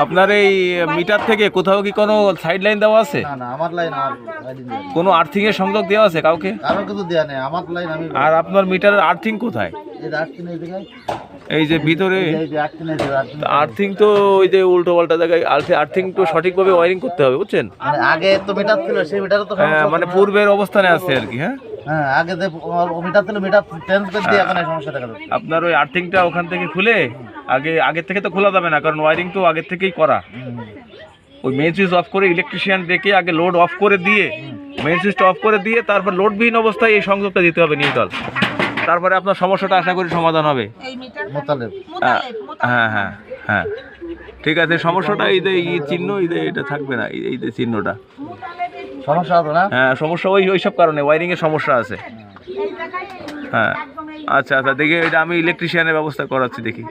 আপনার এই মিটার থেকে কোথাও কি কোনো সাইড লাইন দেওয়া আছে? না না, আমার লাইন কোনো আর্থিং এর সংযোগ দেওয়া আছে কাউকে? কারোর কিছু দেওয়া নেই, আমার লাইন আমি। আর আপনার মিটারের আর্থিং কোথায়? এই যে আর্থিং এই জায়গায়, এই যে ভিতরে এই যে আর্থিং এই যে আর্থিং। আর্থিং তো ওই যে উল্টো পাল্টা জায়গায় আর্থিং তো সঠিকভাবে ওয়ারিং করতে হবে, বুঝছেন? মানে আগে তো মিটার ছিল, সেই মিটারে তো হ্যাঁ, মানে পূর্বের অবস্থানে আছে আর কি। হ্যাঁ, হ্যাঁ, আগে যে মিটার ছিল, মিটার চেঞ্জ করে দিয়ে এখন এই সমস্যা দেখা যাচ্ছে। আপনার ওই আর্থিংটা ওখান থেকে খুলে আগের থেকে তো খোলা যাবে না, কারণ ওয়ারিং তো আগের থেকেই করা। ওই মেইন সুইচ অফ করে ইলেকট্রিশিয়ান ডেকে আগে লোড অফ করে দিয়ে, মেইন সুইচটা অফ করে দিয়ে তারপর লোডবিহীন অবস্থায় এই সংযোগটা দিতে হবে নিউট্রাল। তারপরে আপনার সমস্যাটা আশা করি সমাধান হবে। মোতালেব। হ্যাঁ হ্যাঁ হ্যাঁ, ঠিক আছে। সমস্যাটা এই যে চিহ্ন, এই যে এটা থাকবে না, এই যে চিহ্নটা সমস্যা হবে না। হ্যাঁ, সমস্যা ওইসব কারণে ওয়ারিং এর সমস্যা আছে। হ্যাঁ, আচ্ছা আচ্ছা, দেখি এটা আমি ইলেকট্রিশিয়ানের ব্যবস্থা করাচ্ছি, দেখি।